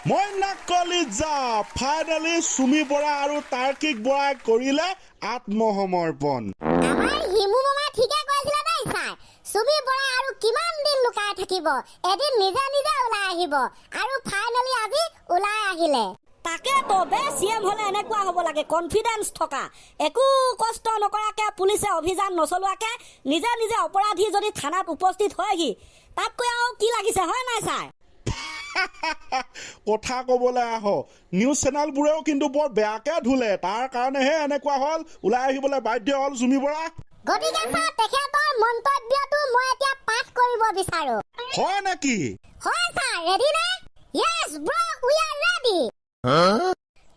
মইনা কলিজা ফাইনেলি সুমি বৰা আৰু তাৰ্কিক বৰাই কৰিলে আত্মসমৰ্পণ। আমাৰ হিমু মামা ঠিকে কৈছিলে নাই ছাৰ, সুমি বৰা আৰু কিমান দিন লুকাই থাকিব, এদিন নিজে নিজে ওলাই আহিব আৰু ফাইনেলি আজি ওলাই আহিলে। তাকে তো বে চিএম হলে এনেকুৱা হ'ব লাগে, কনফিডেন্স থকা, একো কষ্ট নকৰাকে পুলিচে অভিযান নচলোৱাকে নিজে নিজে অপৰাধী যদি থানাত উপস্থিত হয়হি, তাতকৈ আৰু কি লাগিছে হয় নাই ছাৰ? কথা কবলৈ আহ, নিউজ চেনেলবোৰেও কিন্তু বৰ বেয়াকে ধুলে, তাৰ কাৰণেহে এনেকুৱা হ'ল, ওলাই আহিবলৈ বাধ্য হ'ল সুমি বৰা। গতিকে ছাৰ তেখেতৰ মন্তব্যটো মই এতিয়া পাঠ কৰিব বিচাৰো। হয় নেকি? হয় ছাৰ, ৰেডি নে? Yes bro, we are ready.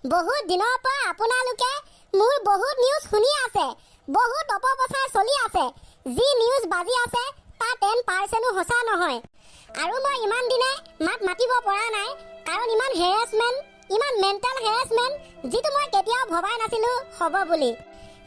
বহুত দিনৰ পৰা আপোনালোকে মোৰ বহুত নিউজ শুনি আছে, বহুত অপপ্ৰচাৰ চলি আছে, যি নিউজ বাজি আছে তাৰ 10% সঁচা নহয়। আৰু মই ইমান দিনে মাত মাতিব পৰা নাই, কাৰণ ইমান হেৰাছমেণ্ট, ইমান মেণ্টেল হেৰাছমেণ্ট, যিটো মই কেতিয়াও ভবাই নাছিলো হ'ব বুলি,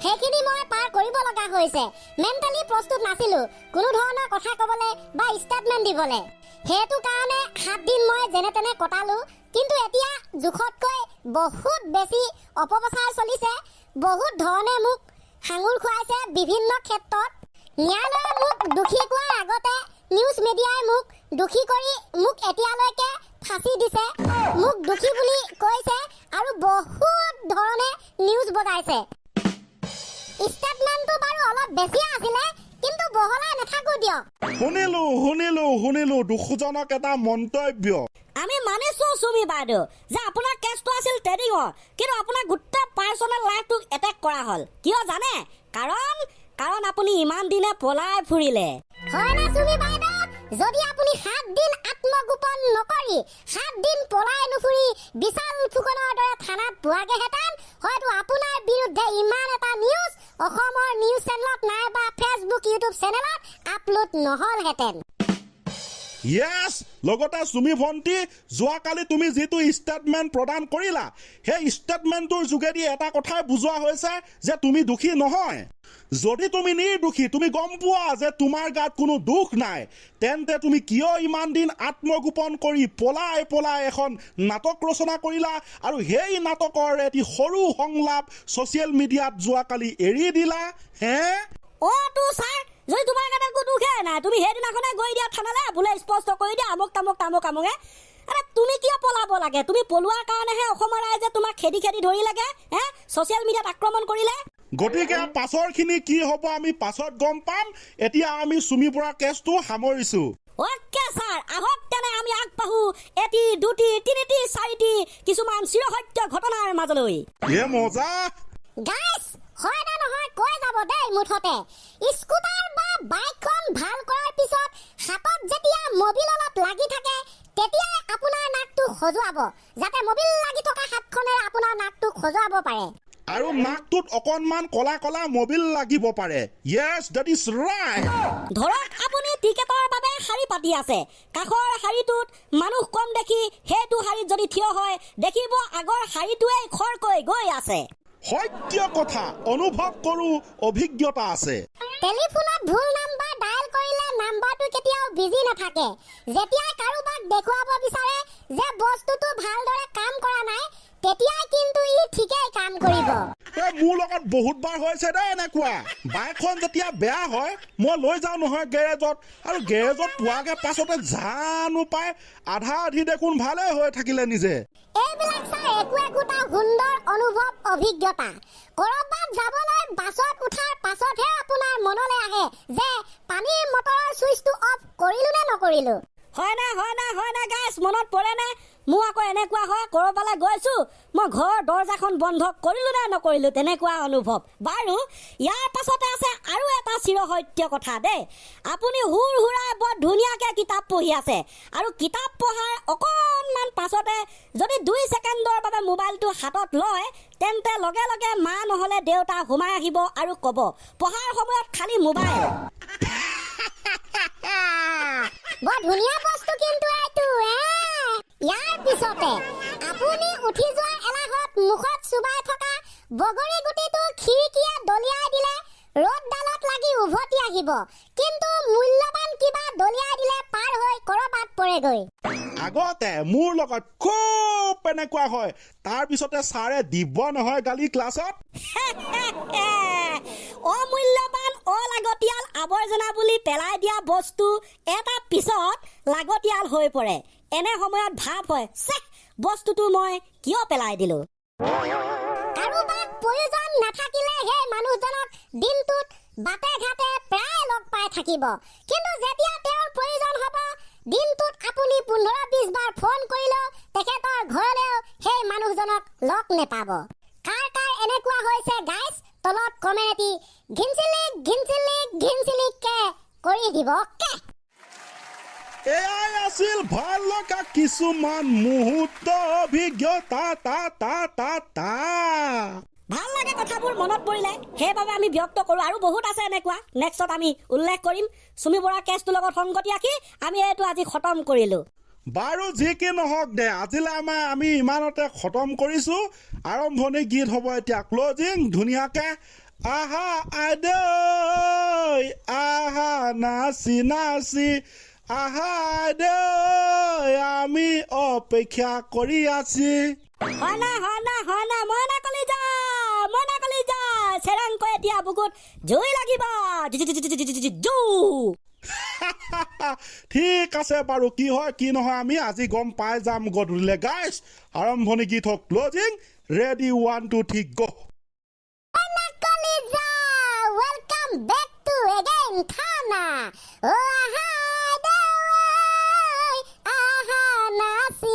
সেইখিনি মই পাৰ কৰিব লগা হৈছে। মেণ্টেলি প্ৰস্তুত নাছিলো কোনো ধৰণৰ কথা ক'বলৈ বা ষ্টেটমেণ্ট দিবলৈ, সেইটো কাৰণে 7 দিন মই যেনে তেনে কটালো। কিন্তু এতিয়া জোখতকৈ বহুত বেছি অপপ্ৰচাৰ চলিছে, বহুত ধৰণে মোক সাঙুৰ খুৱাইছে বিভিন্ন ক্ষেত্ৰত। ন্যায়ালয়ে মোক দোষী কোৱাৰ আগতে নিউজ মিডিয়াই মোক দোষী কৰি মোক এতিয়ালৈকে ফাঁচি দিছে, মোক দোষী বুলি কৈছে আৰু বহুত ধৰণে নিউজ বজাইছে। ষ্টেটমেণ্টটো বাৰু অলপ বেছি আছিলে, কিন্তু বহলাই নাথাকো দিয়ক। শুনিলো দুখজনক এটা মন্তব্য। আমি মানিছো সুমি বাইদেউ যে আপোনাৰ কেছটো আছিল ট্ৰেডিঙৰ, কিন্তু আপোনাৰ গোটেই পাৰ্চনেল লাইফটোক এটেক কৰা হ'ল। কিয় জানে? কাৰণ আপুনি ইমান দিনে পলাই ফুৰিলে। হয় না সুমি বাইদেউ? যদি আপুনি 7 দিন আত্মগোপন নকৰি, 7 দিন পলাই নুফুৰি বিশাল ফুকনৰ দৰে থানাত পোৱাগেহেঁতেন, হয়তো আপোনাৰ বিৰুদ্ধে ইমান এটা নিউজ অসমৰ নিউজ চেনেলত নাইবা ফেচবুক ইউটিউব চেনেলত আপলোড নহলহেঁতেন। য়েছ, লগতে সুমি ভণ্টি, যোৱাকালি তুমি যিটো ষ্টেটমেণ্ট প্ৰদান কৰিলা, সেই ষ্টেটমেণ্টটোৰ যোগেদি এটা কথাই বুজোৱা হৈছে যে তুমি দোষী নহয়। যদি তুমি নিৰ্দোষী, তুমি গম পোৱা যে তোমাৰ গাত কোনো দুখ নাই, তেন্তে তুমি কিয় ইমান দিন আত্মগোপন কৰি পলাই এখন নাটক ৰচনা কৰিলা আৰু সেই নাটকৰ এটি সৰু সংলাপ ছচিয়েল মিডিয়াত যোৱাকালি এৰি দিলা? হে তো ছাৰ, যদি তোমাৰ গাত একো দুখে নাই, তুমি সেইদিনাখনে গৈ দিয়া থানালৈ, বোলে স্পষ্ট কৰি দিয়া আমুক তামুকে। আৰে তুমি কিয় পলাব লাগে? তুমি পলোৱাৰ কাৰণেহে অসমৰ ৰাইজে তোমাক খেদি ধৰি লাগে, ছচিয়েল মিডিয়াত আক্ৰমণ কৰিলে। গতিকে পাছৰ খিনি কি হ'ব আমি পাছত গম পাম। এতিয়া আমি সুমি বৰা কেছটো সামৰিছো। অ'কে ছাৰ, আহক তেনে আমি আগবাঢ়ো এটি, দুটি, তিনিটি, চাৰিটি কিছুমান চিৰসত্য ঘটনাৰ মাজলৈ। মজা গাইছ, হয় না নহয় কৈ যাব দেই। মুঠতে স্কুটাৰ বা বাইকখন ভাল কৰাৰ পিছত হাতত যেতিয়া মবিল অলপ লাগি থাকে, তেতিয়াই আপোনাৰ নাকটো খজুৱাব, যাতে মবিল লাগি থকা হাতখনেৰে আপোনাৰ নাকটো খজুৱাব পাৰে। আৰু নাকটোত অকণমান কলা মবিল লাগিব পাৰে। য়েছ, দ্যাট ইজ ৰাইট। ধৰক আপুনি টিকেটৰ বাবে শাৰী পাতি আছে, কাষৰ শাৰীটোত মানুহ কম দেখি সেইটো শাৰীত যদি থিয় হয়, দেখিব আগৰ শাৰীটোৱেই খৰকৈ গৈ আছে। সত্য কথা, অনুভৱ কৰো, অভিজ্ঞতা আছে। টেলিফোনত ভুল নাম্বাৰ ডায়াল কৰিলে নাম্বাৰটো কেতিয়াও বিজি নাথাকে। যেতিয়াই কাৰোবাক দেখুৱাব বিচাৰে যে বস্তুটো ভালদৰে কাম কৰা নাই, তেতিয়াই কিন্তু ই ঠিকেই কাম কৰিব। মোৰ লগত বহুতবাৰ হৈছে দেই এনেকুৱা। বাইকখন যেতিয়া বেয়া হয়, মই লৈ যাওঁ নহয় গেৰেজত, আৰু গেৰেজত পোৱাগে পাছতে জানো পাই আধা আধি দেখোন ভালেই হৈ থাকিলে নিজে। এইবিলাক ছাৰ একোটা সুন্দৰ অনুভৱ, অভিজ্ঞতা। কৰবাত যাবলৈ বাছত উঠাৰ পাছতহে আপোনাৰ মনলৈ আহে যে পানীৰ মটৰৰ চুইচটো অফ কৰিলো নে নকৰিলো। হয় না গাইছ, মনত পৰে নে? মোৰ আকৌ এনেকুৱা হয়, কৰবালৈ গৈছো, মই ঘৰৰ দৰ্জাখন বন্ধ কৰিলো নে নকৰিলো, তেনেকুৱা অনুভৱ। বাৰু ইয়াৰ পাছতে আছে আৰু এটা চিৰসত্য কথা দেই। আপুনি হুৰাই বৰ ধুনীয়াকে কিতাপ পঢ়ি আছে, আৰু কিতাপ পঢ়াৰ অকণমান পাছতে যদি 2 ছেকেণ্ডৰ বাবে মোবাইলটো হাতত লয়, তেন্তে লগে লগে মা নহলে দেউতা সোমাই আহিব আৰু ক'ব, পঢ়াৰ সময়ত খালি মোবাইল। বৰ ধুনীয়া বস্তু কিন্তু এইটো। ইয়াৰ পিছতে আপুনি উঠি যোৱাৰ এলাহত মুখত চুবাই থকা বগৰী গুটিটো খিৰিকীয়ে দলিয়াই দিলে, ৰ'দডালত লাগি উভতি আহিব, কিন্তু মূল্যৱান কিবা দলিয়াই দিলে পাৰ হৈ কৰবাত পৰেগৈ আগতে মোৰ লগত খুব এনেকুৱা হয় তাৰপিছতে ছাৰে দিব নহয় গালি ক্লাছত অমূল্যবান অলাগতিয়াল আৱৰ্জনা বুলি পেলাই দিয়া বস্তু এটা পিছত লাগতিয়াল হৈ পৰে এনে সময়ত ভাৱ হয় বস্তুটো মই কিয় পেলাই দিলো কাৰোবাক প্ৰয়োজন নাথাকিলে সেই মানুহজনক দিনটোত বাটে ঘাটে প্ৰায় লগ পাই থাকিব কিন্তু যেতিয়া তেওঁৰ প্ৰয়োজন হ'ব দিনটোত আপুনি 15-20 বাৰ ফোন কৰিলেও তেখেতৰ ঘৰলৈও সেই মানুহজনক লগ নেপাব কাৰ এনেকুৱা হৈছে গাইছ তলত কমেণ্ট ঘিনচিলিক কৰি দিব এয়াই আছিল ভাল লগা কিছুমান মুহূৰ্ত অভিজ্ঞতা ভাল লাগে কথাবোৰ মনত পৰিলে সেইবাবে আমি ব্যক্ত কৰো আৰু বহুত আছে এনেকুৱা নেক্সটত আমি উল্লেখ কৰিম সুমি বৰা কেছটোৰ লগত সংগতি ৰাখি আমি এইটো আজি খতম কৰিলো বাৰু যি কি নহওক দে আজিলৈ আমি ইমানতে খতম কৰিছো আৰম্ভণি গীত হ'ব এতিয়া ক্লজিং ধুনীয়াকে আহা আইদেই আহা নাচি নাচি আহা আইদেই আমি অপেক্ষা কৰি আছি হয় না মইনা কলিজা চেৰাংকৈ এতিয়া বুকুত জুই লাগিব ঠিক আছে বাৰু কি হয় কি নহয় আমি আজি গম পাই যাম গধূলিলে গাইছ আৰম্ভণি গীত হওক closing ready 1 2 3 go Welcome back to again Thana. Oh, aha, nasi